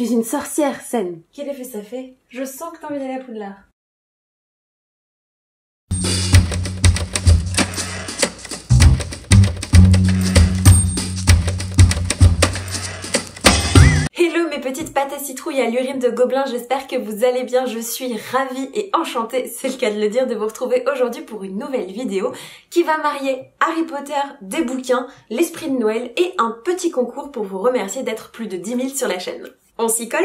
suis une sorcière, Sen. Quel effet ça fait? Je sens que t'as envie d'aller à Poudlard. Hello mes petites pâtes à citrouille à l'urine de gobelin, j'espère que vous allez bien, je suis ravie et enchantée, c'est le cas de le dire, de vous retrouver aujourd'hui pour une nouvelle vidéo qui va marier Harry Potter, des bouquins, l'esprit de Noël et un petit concours pour vous remercier d'être plus de 10 000 sur la chaîne. On s'y colle?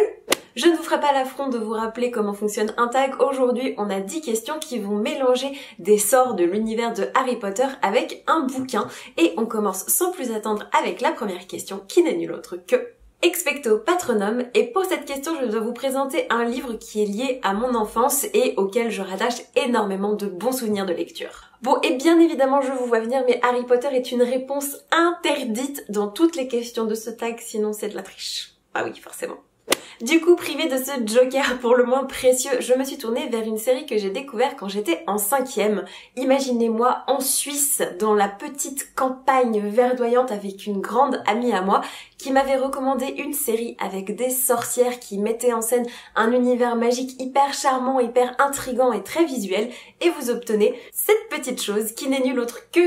Je ne vous ferai pas l'affront de vous rappeler comment fonctionne un tag. Aujourd'hui, on a 10 questions qui vont mélanger des sorts de l'univers de Harry Potter avec un bouquin. Et on commence sans plus attendre avec la première question qui n'est nulle autre que Expecto Patronum, et pour cette question je dois vous présenter un livre qui est lié à mon enfance et auquel je rattache énormément de bons souvenirs de lecture. Bon, et bien évidemment je vous vois venir, mais Harry Potter est une réponse interdite dans toutes les questions de ce tag, sinon c'est de la triche. Ah oui, forcément. Du coup, privée de ce joker pour le moins précieux, je me suis tournée vers une série que j'ai découverte quand j'étais en 5e. Imaginez-moi en Suisse, dans la petite campagne verdoyante avec une grande amie à moi qui m'avait recommandé une série avec des sorcières qui mettaient en scène un univers magique hyper charmant, hyper intriguant et très visuel, et vous obtenez cette petite chose qui n'est nulle autre que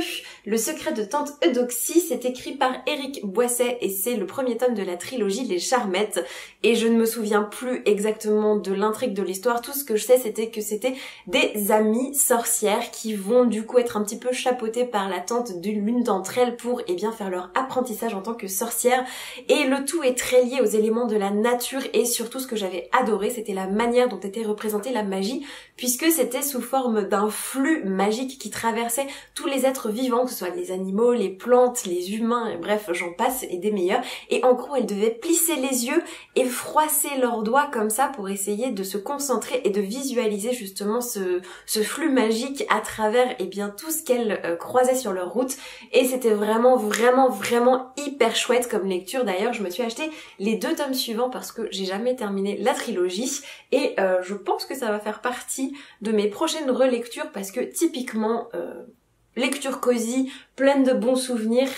Le secret de Tante Eudoxie. C'est écrit par Éric Boisset et c'est le premier tome de la trilogie Les Charmettes, et je ne me souviens plus exactement de l'intrigue de l'histoire. Tout ce que je sais, c'était que c'était des amies sorcières qui vont du coup être un petit peu chapeautées par la tante de l'une d'entre elles pour faire leur apprentissage en tant que sorcière. Et le tout est très lié aux éléments de la nature, et surtout ce que j'avais adoré, c'était la manière dont était représentée la magie, puisque c'était sous forme d'un flux magique qui traversait tous les êtres vivants, que ce soit les animaux, les plantes, les humains, et bref, j'en passe et des meilleurs. Et en gros, elles devaient plisser les yeux et froisser leurs doigts comme ça pour essayer de se concentrer et de visualiser justement ce flux magique à travers tout ce qu'elles croisaient sur leur route. Et c'était vraiment hyper chouette comme lecture. D'ailleurs, je me suis acheté les 2 tomes suivants parce que j'ai jamais terminé la trilogie, et je pense que ça va faire partie de mes prochaines relectures parce que typiquement, lecture cosy, pleine de bons souvenirs,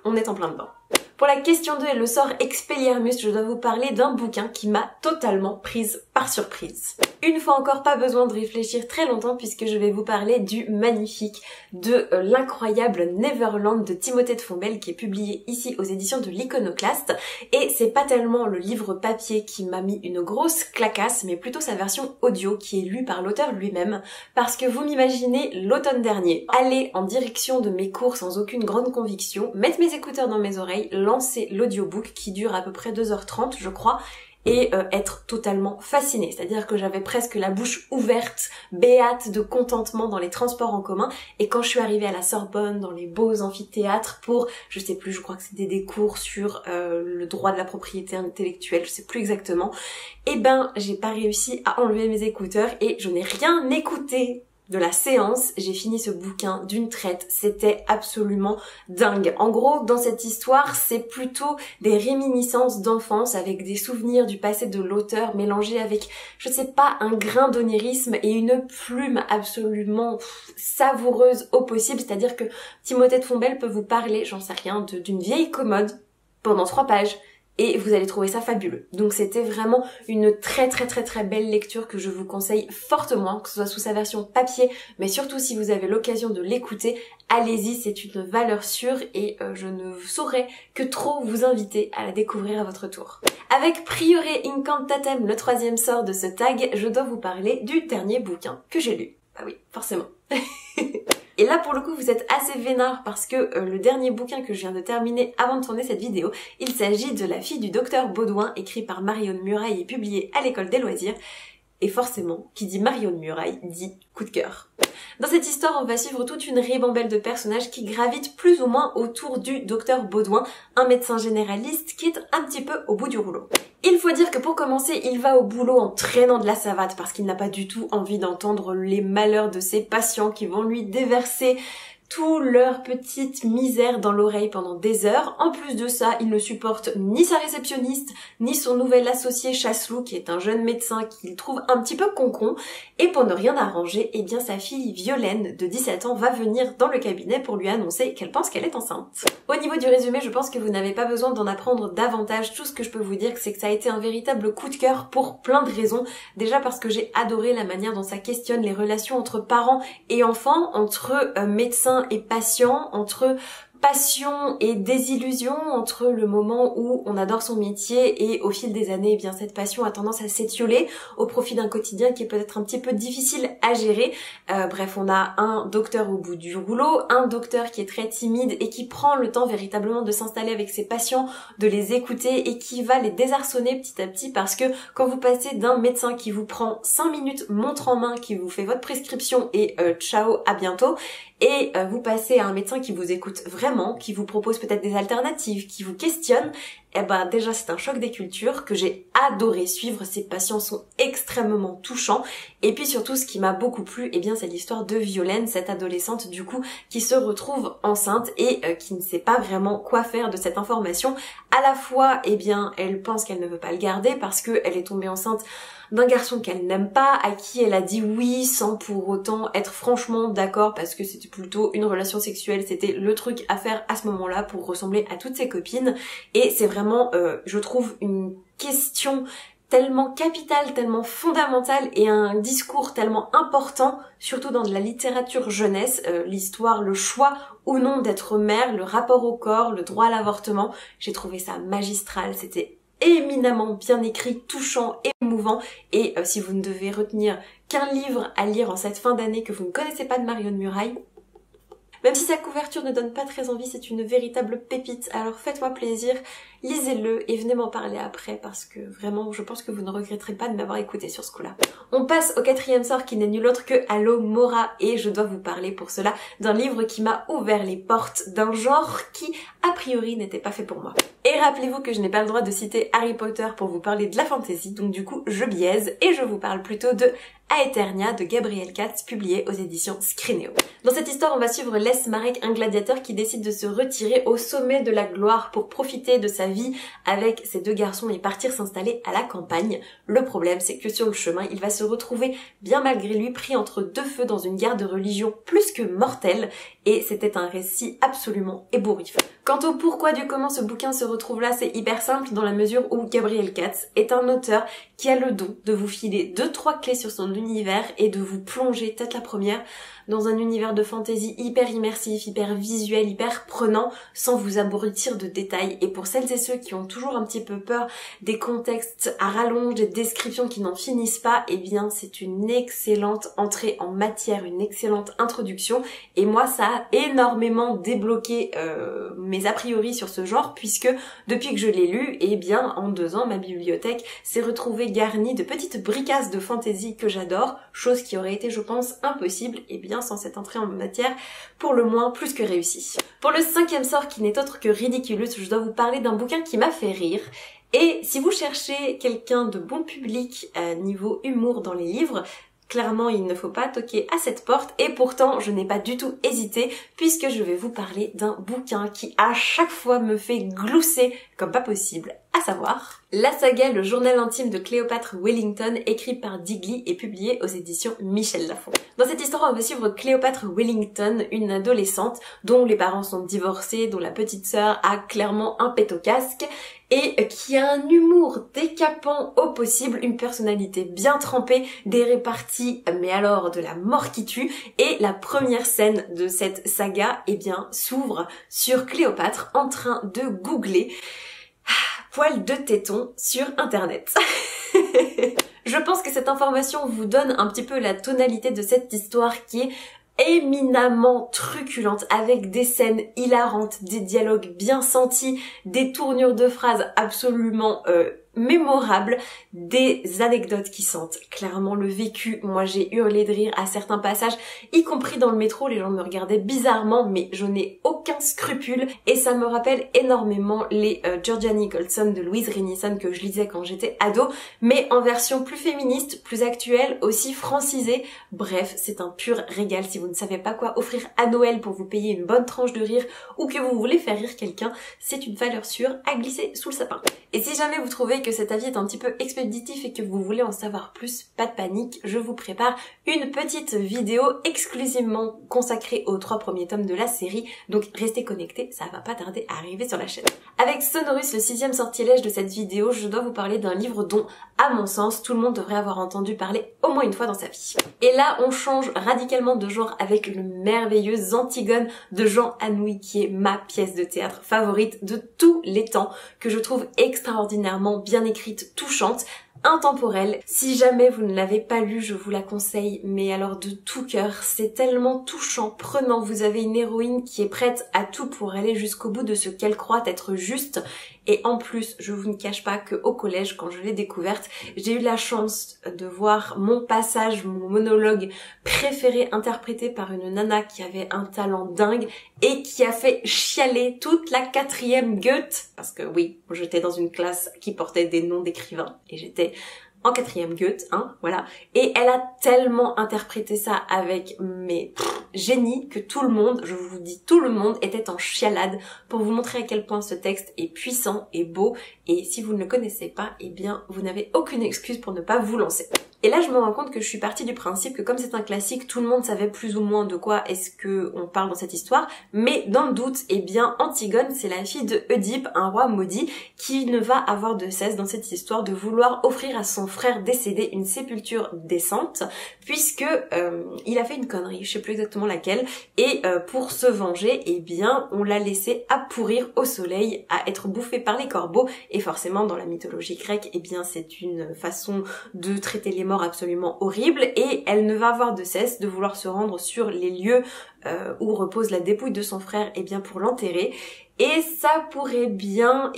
on est en plein dedans. Pour la question 2 et le sort Expelliarmus, je dois vous parler d'un bouquin qui m'a totalement prise par surprise. Une fois encore, pas besoin de réfléchir très longtemps puisque je vais vous parler du magnifique, de l'incroyable Neverland de Timothée de Fombelle, qui est publié ici aux éditions de l'Iconoclaste. Et c'est pas tellement le livre papier qui m'a mis une grosse clacasse, mais plutôt sa version audio qui est lue par l'auteur lui-même. Parce que vous m'imaginez l'automne dernier, aller en direction de mes cours sans aucune grande conviction, mettre mes écouteurs dans mes oreilles, lancer l'audiobook qui dure à peu près 2h30 je crois, et être totalement fascinée. C'est-à-dire que j'avais presque la bouche ouverte, béate de contentement dans les transports en commun, et quand je suis arrivée à la Sorbonne, dans les beaux amphithéâtres pour, je sais plus, je crois que c'était des cours sur le droit de la propriété intellectuelle, je sais plus exactement, j'ai pas réussi à enlever mes écouteurs et je n'ai rien écouté de la séance. J'ai fini ce bouquin d'une traite, c'était absolument dingue. En gros, dans cette histoire, c'est plutôt des réminiscences d'enfance avec des souvenirs du passé de l'auteur mélangés avec, je sais pas, un grain d'onirisme et une plume absolument savoureuse au possible. C'est-à-dire que Timothée de Fombelle peut vous parler, j'en sais rien, d'une vieille commode pendant 3 pages. Et vous allez trouver ça fabuleux. Donc c'était vraiment une très belle lecture que je vous conseille fortement, que ce soit sous sa version papier, mais surtout si vous avez l'occasion de l'écouter, allez-y, c'est une valeur sûre, et je ne saurais que trop vous inviter à la découvrir à votre tour. Avec Priore Incantatem, le 3e sort de ce tag, je dois vous parler du dernier bouquin que j'ai lu. Ah oui, forcément. Et là pour le coup vous êtes assez vénard parce que le dernier bouquin que je viens de terminer avant de tourner cette vidéo, il s'agit de La fille du docteur Baudouin, écrit par Marion Muraille et publié à l'école des loisirs. Et forcément, qui dit Marion Muraille dit coup de cœur. Dans cette histoire, on va suivre toute une ribambelle de personnages qui gravitent plus ou moins autour du docteur Baudouin, un médecin généraliste qui est un petit peu au bout du rouleau. Il faut dire que pour commencer, il va au boulot en traînant de la savate parce qu'il n'a pas du tout envie d'entendre les malheurs de ses patients qui vont lui déverser tout leur petite misère dans l'oreille pendant des heures. En plus de ça, il ne supporte ni sa réceptionniste, ni son nouvel associé Chasselou, qui est un jeune médecin qu'il trouve un petit peu concon. Et pour ne rien arranger, eh bien sa fille Violaine, de 17 ans, va venir dans le cabinet pour lui annoncer qu'elle pense qu'elle est enceinte. Au niveau du résumé, je pense que vous n'avez pas besoin d'en apprendre davantage. Tout ce que je peux vous dire, c'est que ça a été un véritable coup de cœur pour plein de raisons. Déjà parce que j'ai adoré la manière dont ça questionne les relations entre parents et enfants, entre médecins et patients, entre passion et désillusion, entre le moment où on adore son métier et au fil des années, eh bien cette passion a tendance à s'étioler au profit d'un quotidien qui est peut-être un petit peu difficile à gérer. Bref, on a un docteur au bout du rouleau, un docteur qui est très timide et qui prend le temps véritablement de s'installer avec ses patients, de les écouter et qui va les désarçonner petit à petit, parce que quand vous passez d'un médecin qui vous prend 5 minutes montre en main, qui vous fait votre prescription et ciao, à bientôt, et vous passez à un médecin qui vous écoute vraiment, qui vous propose peut-être des alternatives, qui vous questionne, eh ben déjà c'est un choc des cultures que j'ai adoré suivre. Ces patients sont extrêmement touchants. Et puis surtout, ce qui m'a beaucoup plu, eh bien c'est l'histoire de Violaine, cette adolescente du coup qui se retrouve enceinte et qui ne sait pas vraiment quoi faire de cette information. À la fois, eh bien elle pense qu'elle ne veut pas le garder parce qu'elle est tombée enceinte d'un garçon qu'elle n'aime pas, à qui elle a dit oui sans pour autant être franchement d'accord, parce que c'était plutôt une relation sexuelle, c'était le truc à faire à ce moment-là pour ressembler à toutes ses copines. Et c'est vraiment, je trouve, une question tellement capitale, tellement fondamentale et un discours tellement important, surtout dans de la littérature jeunesse, l'histoire, le choix ou non d'être mère, le rapport au corps, le droit à l'avortement. J'ai trouvé ça magistral, c'était éminemment bien écrit, touchant, émouvant. Et si vous ne devez retenir qu'un livre à lire en cette fin d'année que vous ne connaissez pas de Marion Muraille, même si sa couverture ne donne pas très envie, c'est une véritable pépite. Alors faites-moi plaisir, lisez-le et venez m'en parler après, parce que vraiment je pense que vous ne regretterez pas de m'avoir écouté sur ce coup-là. On passe au quatrième sort qui n'est nul autre que Allo Mora, et je dois vous parler pour cela d'un livre qui m'a ouvert les portes d'un genre qui a priori n'était pas fait pour moi. Et rappelez-vous que je n'ai pas le droit de citer Harry Potter pour vous parler de la fantasy, donc du coup je biaise et je vous parle plutôt de Aeternia de Gabriel Katz, publié aux éditions Scrinéo. Dans cette histoire, on va suivre Les Marek, un gladiateur qui décide de se retirer au sommet de la gloire pour profiter de sa vie avec ses deux garçons et partir s'installer à la campagne. Le problème, c'est que sur le chemin, il va se retrouver, bien malgré lui, pris entre deux feux dans une guerre de religion plus que mortelle, et c'était un récit absolument ébouriffant. Quant au pourquoi du comment ce bouquin se retrouve là, c'est hyper simple dans la mesure où Gabriel Katz est un auteur qui a le don de vous filer 2-3 clés sur son univers et de vous plonger, tête la première, dans un univers de fantasy hyper immersif, hyper visuel, hyper prenant, sans vous abrutir de détails. Et pour celles et ceux qui ont toujours un petit peu peur des contextes à rallonge, des descriptions qui n'en finissent pas, eh bien c'est une excellente entrée en matière, une excellente introduction. Et moi ça a énormément débloqué mes a priori sur ce genre, puisque depuis que je l'ai lu, eh bien en 2 ans ma bibliothèque s'est retrouvée garnie de petites bricasses de fantasy que j'adore, chose qui aurait été je pense impossible, et bien sans cette entrée en matière pour le moins plus que réussie. Pour le 5e sort qui n'est autre que Ridiculous, je dois vous parler d'un bouquin qui m'a fait rire. Et si vous cherchez quelqu'un de bon public niveau humour dans les livres, clairement, il ne faut pas toquer à cette porte, et pourtant, je n'ai pas du tout hésité, puisque je vais vous parler d'un bouquin qui à chaque fois me fait glousser comme pas possible, à savoir la saga Le journal intime de Cléopâtre Wellington, écrit par Digly et publié aux éditions Michel Lafon. Dans cette histoire, on va suivre Cléopâtre Wellington, une adolescente dont les parents sont divorcés, dont la petite sœur a clairement un pet au casque, et qui a un humour décapant au possible, une personnalité bien trempée, des réparties, mais alors de la mort qui tue. Et la première scène de cette saga, eh bien, s'ouvre sur Cléopâtre en train de googler poil de téton sur internet. Je pense que cette information vous donne un petit peu la tonalité de cette histoire qui est éminemment truculente, avec des scènes hilarantes, des dialogues bien sentis, des tournures de phrases absolument mémorables, des anecdotes qui sentent clairement le vécu. Moi j'ai hurlé de rire à certains passages, y compris dans le métro, les gens me regardaient bizarrement, mais je n'ai aucun scrupule et ça me rappelle énormément les Georgia Nicholson de Louise Renison que je lisais quand j'étais ado, mais en version plus féministe, plus actuelle, aussi francisée. Bref, c'est un pur régal. Si vous ne savez pas quoi offrir à Noël pour vous payer une bonne tranche de rire ou que vous voulez faire rire quelqu'un, c'est une valeur sûre à glisser sous le sapin. Et si jamais vous trouvez que cet avis est un petit peu expéditif et que vous voulez en savoir plus, pas de panique, je vous prépare une petite vidéo exclusivement consacrée aux 3 premiers tomes de la série, donc restez connectés, ça va pas tarder à arriver sur la chaîne. Avec Sonorus, le 6e sortilège de cette vidéo, je dois vous parler d'un livre dont, à mon sens, tout le monde devrait avoir entendu parler au moins une fois dans sa vie. Et là, on change radicalement de genre avec le merveilleux Antigone de Jean Anouilh, qui est ma pièce de théâtre favorite de tous les temps, que je trouve extraordinairement bien écrite, touchante, intemporelle. Si jamais vous ne l'avez pas lu, je vous la conseille, mais alors de tout cœur. C'est tellement touchant, prenant. Vous avez une héroïne qui est prête à tout pour aller jusqu'au bout de ce qu'elle croit être juste. Et en plus, je vous ne cache pas qu'au collège, quand je l'ai découverte, j'ai eu la chance de voir mon passage, mon monologue préféré interprété par une nana qui avait un talent dingue et qui a fait chialer toute la 4e Goethe. Parce que oui, j'étais dans une classe qui portait des noms d'écrivains et j'étais en 4e Goethe, hein, voilà. Et elle a tellement interprété ça avec génie que tout le monde, je vous dis tout le monde, était en chialade pour vous montrer à quel point ce texte est puissant et beau. Et si vous ne le connaissez pas, eh bien vous n'avez aucune excuse pour ne pas vous lancer. Et là, je me rends compte que je suis partie du principe que comme c'est un classique, tout le monde savait plus ou moins de quoi est-ce que on parle dans cette histoire. Mais dans le doute, eh bien, Antigone, c'est la fille de Oedipe, un roi maudit, qui ne va avoir de cesse dans cette histoire de vouloir offrir à son frère décédé une sépulture décente, puisque il a fait une connerie, je sais plus exactement laquelle, et pour se venger, eh bien, on l'a laissé à pourrir au soleil, à être bouffé par les corbeaux, et forcément, dans la mythologie grecque, eh bien, c'est une façon de traiter les morts absolument horrible, et elle ne va avoir de cesse de vouloir se rendre sur les lieux où repose la dépouille de son frère, et bien pour l'enterrer. Et ça pourrait bien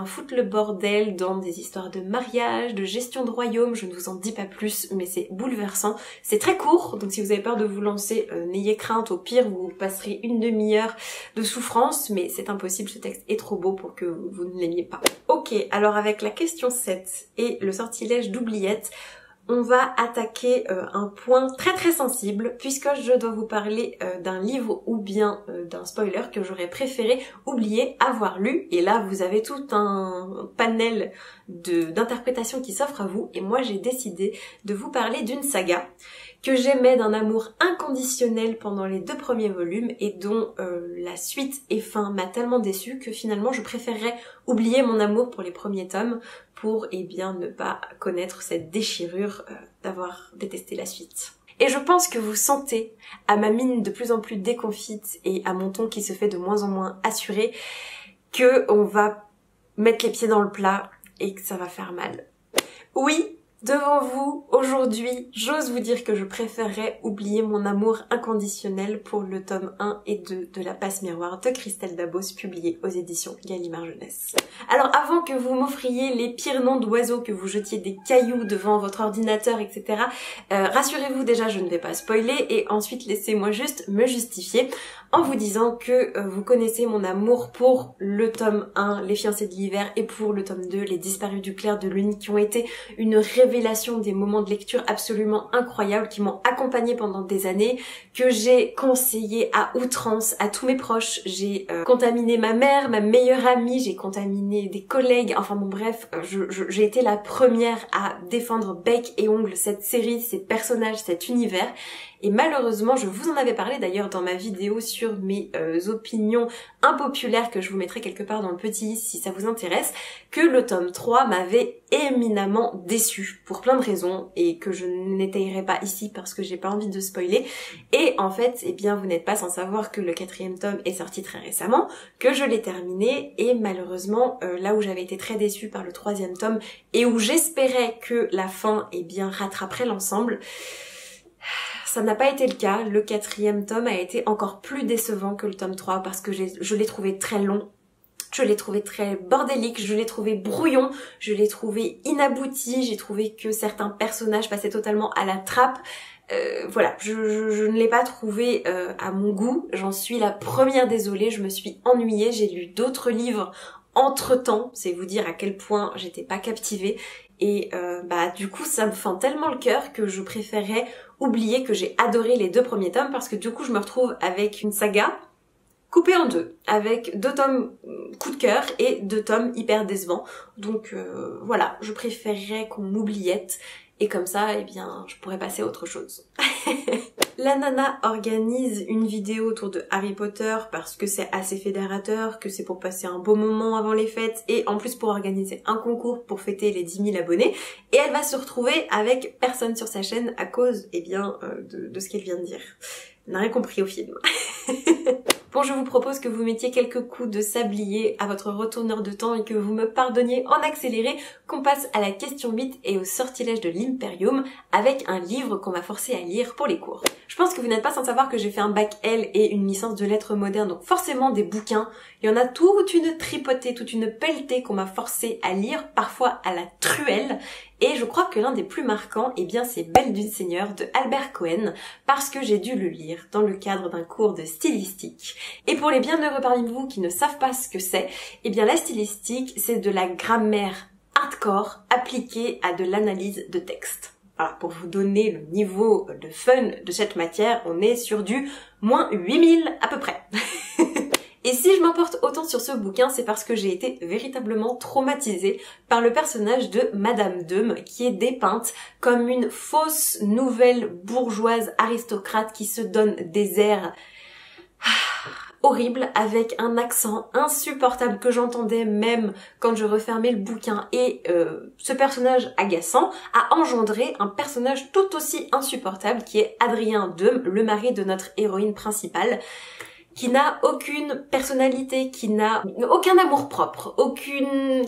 foutre le bordel dans des histoires de mariage, de gestion de royaume, je ne vous en dis pas plus, mais c'est bouleversant. C'est très court, donc si vous avez peur de vous lancer, n'ayez crainte, au pire vous passerez une demi-heure de souffrance, mais c'est impossible, ce texte est trop beau pour que vous ne l'aimiez pas. Ok, alors avec la question 7 et le sortilège d'oubliette, on va attaquer un point très sensible puisque je dois vous parler d'un livre ou bien d'un spoiler que j'aurais préféré oublier avoir lu, et là vous avez tout un panel d'interprétations qui s'offre à vous, et moi j'ai décidé de vous parler d'une saga que j'aimais d'un amour inconditionnel pendant les 2 premiers volumes et dont la suite et fin m'a tellement déçue que finalement je préférerais oublier mon amour pour les premiers tomes pour ne pas connaître cette déchirure d'avoir détesté la suite. Et je pense que vous sentez, à ma mine de plus en plus déconfite et à mon ton qui se fait de moins en moins assuré, que on va mettre les pieds dans le plat et que ça va faire mal. Oui, devant vous, aujourd'hui, j'ose vous dire que je préférerais oublier mon amour inconditionnel pour le tome 1 et 2 de La Passe Miroir de Christelle Dabos, publié aux éditions Gallimard Jeunesse. Alors avant que vous m'offriez les pires noms d'oiseaux, que vous jetiez des cailloux devant votre ordinateur, etc., rassurez-vous, déjà je ne vais pas spoiler, et ensuite laissez-moi juste me justifier en vous disant que vous connaissez mon amour pour le tome 1, Les fiancés de l'hiver, et pour le tome 2, Les disparus du clair de lune, qui ont été une révélation, des moments de lecture absolument incroyables, qui m'ont accompagnée pendant des années, que j'ai conseillé à outrance à tous mes proches. J'ai contaminé ma mère, ma meilleure amie, j'ai contaminé des collègues, enfin bon bref, j'ai été la première à défendre bec et ongle cette série, ces personnages, cet univers. Et malheureusement, je vous en avais parlé d'ailleurs dans ma vidéo sur mes opinions impopulaires, que je vous mettrai quelque part dans le petit si ça vous intéresse, que le tome 3 m'avait éminemment déçue pour plein de raisons et que je n'étayerai pas ici parce que j'ai pas envie de spoiler. Et en fait, vous n'êtes pas sans savoir que le 4e tome est sorti très récemment, que je l'ai terminé, et malheureusement, là où j'avais été très déçue par le 3e tome et où j'espérais que la fin rattraperait l'ensemble, ça n'a pas été le cas. Le 4e tome a été encore plus décevant que le tome 3 parce que je l'ai trouvé très long. Je l'ai trouvé très bordélique, je l'ai trouvé brouillon, je l'ai trouvé inabouti, j'ai trouvé que certains personnages passaient totalement à la trappe. Voilà, je ne l'ai pas trouvé à mon goût, j'en suis la première désolée, je me suis ennuyée, j'ai lu d'autres livres entre-temps, c'est vous dire à quel point j'étais pas captivée, et du coup ça me fend tellement le cœur que je préférais oublier que j'ai adoré les 2 premiers tomes, parce que du coup je me retrouve avec une saga coupée en 2, avec 2 tomes coup de cœur et 2 tomes hyper décevants. Donc voilà, je préférerais qu'on m'oubliette, et comme ça, eh bien, je pourrais passer à autre chose. La nana organise une vidéo autour de Harry Potter parce que c'est assez fédérateur, que c'est pour passer un beau moment avant les fêtes, et en plus pour organiser un concours pour fêter les 10 000 abonnés, et elle va se retrouver avec personne sur sa chaîne à cause, eh bien, de ce qu'elle vient de dire. Elle n'a rien compris au film. Bon, je vous propose que vous mettiez quelques coups de sablier à votre retourneur de temps et que vous me pardonniez en accéléré, qu'on passe à la question 8 et au sortilège de l'Imperium avec un livre qu'on m'a forcé à lire pour les cours. Je pense que vous n'êtes pas sans savoir que j'ai fait un bac L et une licence de lettres modernes, donc forcément des bouquins. Il y en a toute une tripotée, toute une pelletée qu'on m'a forcé à lire, parfois à la truelle. Et je crois que l'un des plus marquants, eh bien, c'est Belle d'une Seigneur de Albert Cohen, parce que j'ai dû le lire dans le cadre d'un cours de stylistique. Et pour les bienheureux parmi vous qui ne savent pas ce que c'est, eh bien, la stylistique, c'est de la grammaire hardcore appliquée à de l'analyse de texte. Voilà, pour vous donner le niveau de fun de cette matière, on est sur du moins 8000 à peu près. Et si je m'emporte autant sur ce bouquin, c'est parce que j'ai été véritablement traumatisée par le personnage de Madame Deum, qui est dépeinte comme une fausse nouvelle bourgeoise aristocrate qui se donne des airs horribles, avec un accent insupportable que j'entendais même quand je refermais le bouquin. Et ce personnage agaçant a engendré un personnage tout aussi insupportable qui est Adrien Deum, le mari de notre héroïne principale, qui n'a aucune personnalité, qui n'a aucun amour propre, aucune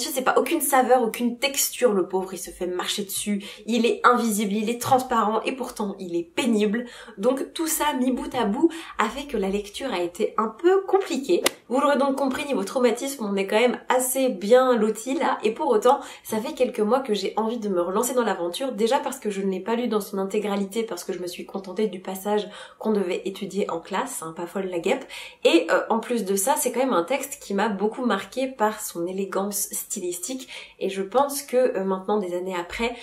saveur, aucune texture, le pauvre, il se fait marcher dessus, il est invisible, il est transparent et pourtant il est pénible. Donc tout ça mis bout à bout a fait que la lecture a été un peu compliquée. Vous l'aurez donc compris, niveau traumatisme, on est quand même assez bien lotis là, et pour autant, ça fait quelques mois que j'ai envie de me relancer dans l'aventure, déjà parce que je ne l'ai pas lu dans son intégralité, parce que je me suis contentée du passage qu'on devait étudier en classe, hein, pas folle la guêpe. Et en plus de ça, c'est quand même un texte qui m'a beaucoup marqué par son élégance stylistique, et je pense que maintenant, des années après,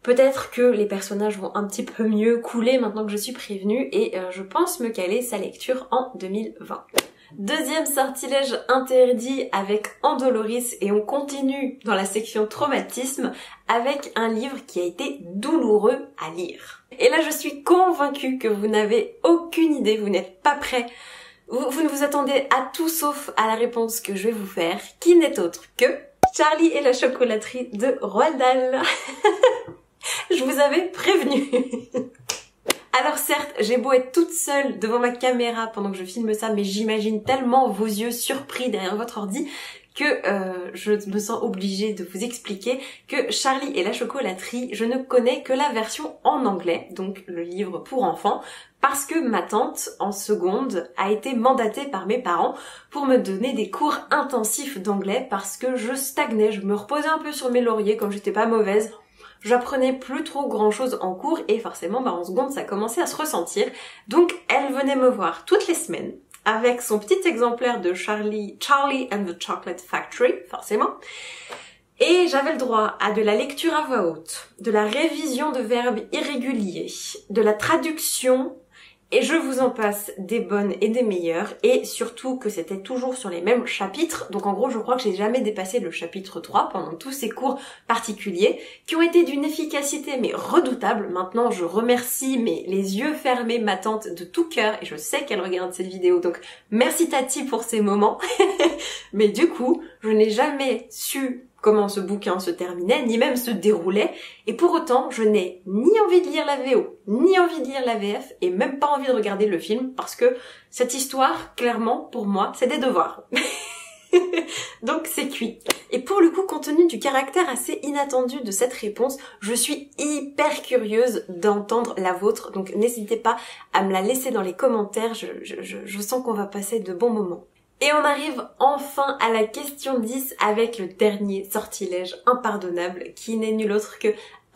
peut-être que les personnages vont un petit peu mieux couler maintenant que je suis prévenue, et je pense me caler sa lecture en 2020. Deuxième sortilège interdit avec Andoloris, et on continue dans la section traumatisme avec un livre qui a été douloureux à lire. Et là, je suis convaincue que vous n'avez aucune idée, vous n'êtes pas prêts. Vous ne vous attendez à tout sauf à la réponse que je vais vous faire, qui n'est autre que Charlie et la chocolaterie de Roald Dahl. Je vous avais prévenu. Alors certes, j'ai beau être toute seule devant ma caméra pendant que je filme ça, mais j'imagine tellement vos yeux surpris derrière votre ordi que je me sens obligée de vous expliquer que Charlie et la chocolaterie, je ne connais que la version en anglais, donc le livre pour enfants, parce que ma tante, en seconde, a été mandatée par mes parents pour me donner des cours intensifs d'anglais parce que je stagnais, je me reposais un peu sur mes lauriers comme j'étais pas mauvaise. J'apprenais plus trop grand chose en cours et forcément en seconde ça commençait à se ressentir. Donc elle venait me voir toutes les semaines avec son petit exemplaire de Charlie and the Chocolate Factory, forcément. Et j'avais le droit à de la lecture à voix haute, de la révision de verbes irréguliers, de la traduction, et je vous en passe des bonnes et des meilleures, et surtout que c'était toujours sur les mêmes chapitres. Donc en gros, je crois que j'ai jamais dépassé le chapitre 3 pendant tous ces cours particuliers, qui ont été d'une efficacité mais redoutable. Maintenant, je remercie, mais les yeux fermés, ma tante de tout cœur, et je sais qu'elle regarde cette vidéo, donc merci Tati pour ces moments. Mais du coup, je n'ai jamais su comment ce bouquin se terminait, ni même se déroulait, et pour autant, je n'ai ni envie de lire la VO, ni envie de lire la VF, et même pas envie de regarder le film, parce que cette histoire, clairement, pour moi, c'est des devoirs. Donc c'est cuit. Et pour le coup, compte tenu du caractère assez inattendu de cette réponse, je suis hyper curieuse d'entendre la vôtre, donc n'hésitez pas à me la laisser dans les commentaires, je sens qu'on va passer de bons moments. Et on arrive enfin à la question 10 avec le dernier sortilège impardonnable qui n'est nul autre que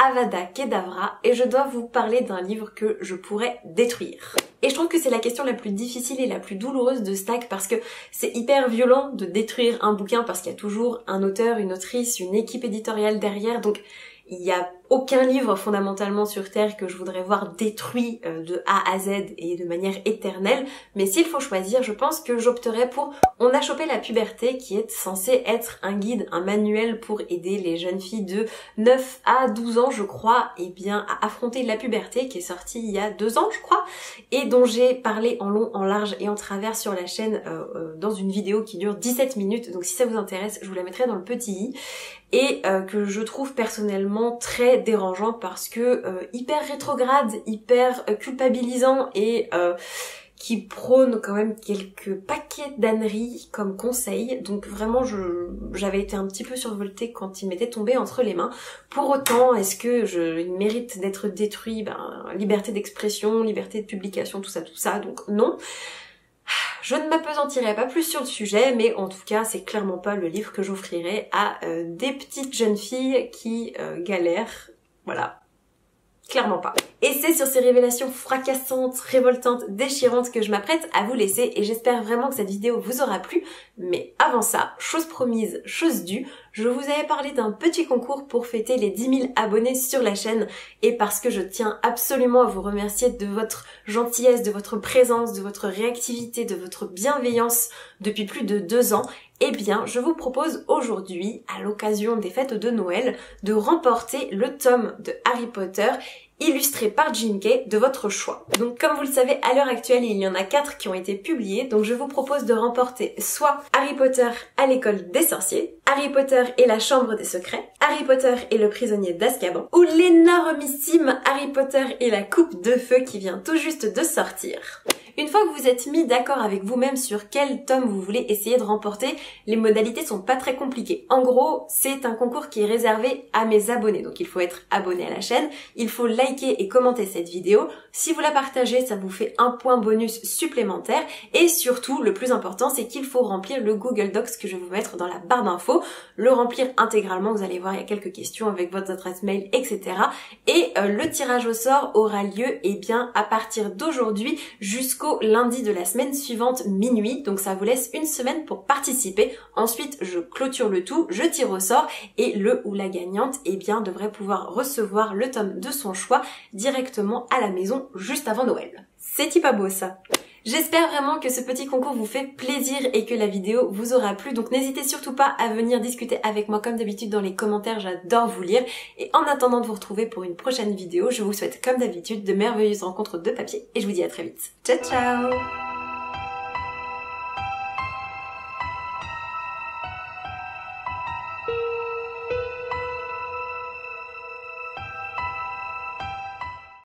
Avada Kedavra, et je dois vous parler d'un livre que je pourrais détruire. Et je trouve que c'est la question la plus difficile et la plus douloureuse de Stack parce que c'est hyper violent de détruire un bouquin parce qu'il y a toujours un auteur, une autrice, une équipe éditoriale derrière, donc il n'y a aucun livre fondamentalement sur Terre que je voudrais voir détruit de A à Z et de manière éternelle, mais s'il faut choisir, je pense que j'opterais pour On a chopé la puberté, qui est censé être un guide, un manuel pour aider les jeunes filles de 9 à 12 ans, je crois, et bien à affronter la puberté, qui est sorti il y a 2 ans, je crois, et dont j'ai parlé en long, en large et en travers sur la chaîne dans une vidéo qui dure 17 minutes, donc si ça vous intéresse, je vous la mettrai dans le petit i, et que je trouve personnellement très dérangeant parce que hyper rétrograde, hyper culpabilisant et qui prône quand même quelques paquets d'âneries comme conseil. Donc vraiment j'avais été un petit peu survoltée quand il m'était tombé entre les mains. Pour autant, est-ce que il mérite d'être détruit? Liberté d'expression, liberté de publication, tout ça, donc non. Je ne m'appesantirai pas plus sur le sujet, mais en tout cas, c'est clairement pas le livre que j'offrirai à des petites jeunes filles qui galèrent. Voilà. Clairement pas. Et c'est sur ces révélations fracassantes, révoltantes, déchirantes que je m'apprête à vous laisser et j'espère vraiment que cette vidéo vous aura plu. Mais avant ça, chose promise, chose due, je vous avais parlé d'un petit concours pour fêter les 10 000 abonnés sur la chaîne et parce que je tiens absolument à vous remercier de votre gentillesse, de votre présence, de votre réactivité, de votre bienveillance depuis plus de 2 ans, eh bien, je vous propose aujourd'hui, à l'occasion des fêtes de Noël, de remporter le tome de Harry Potter illustré par J.K. de votre choix. Donc comme vous le savez, à l'heure actuelle, il y en a 4 qui ont été publiés, donc je vous propose de remporter soit Harry Potter à l'école des sorciers, Harry Potter et la chambre des secrets, Harry Potter et le prisonnier d'Azkaban, ou l'énormissime Harry Potter et la coupe de feu qui vient tout juste de sortir. Une fois que vous êtes mis d'accord avec vous-même sur quel tome vous voulez essayer de remporter, les modalités sont pas très compliquées. En gros, c'est un concours qui est réservé à mes abonnés. Donc il faut être abonné à la chaîne, il faut liker et commenter cette vidéo. Si vous la partagez, ça vous fait un point bonus supplémentaire. Et surtout, le plus important, c'est qu'il faut remplir le Google Docs que je vais vous mettre dans la barre d'infos. Le remplir intégralement, vous allez voir, il y a quelques questions avec votre adresse mail, etc. Et le tirage au sort aura lieu, eh bien, à partir d'aujourd'hui jusqu'au lundi de la semaine suivante minuit, donc ça vous laisse une semaine pour participer. Ensuite je clôture le tout, je tire au sort et le ou la gagnante eh bien devrait pouvoir recevoir le tome de son choix directement à la maison juste avant Noël. C'est pas beau ça? J'espère vraiment que ce petit concours vous fait plaisir et que la vidéo vous aura plu, donc n'hésitez surtout pas à venir discuter avec moi comme d'habitude dans les commentaires, j'adore vous lire. Et en attendant de vous retrouver pour une prochaine vidéo, je vous souhaite comme d'habitude de merveilleuses rencontres de papier et je vous dis à très vite. Ciao ciao!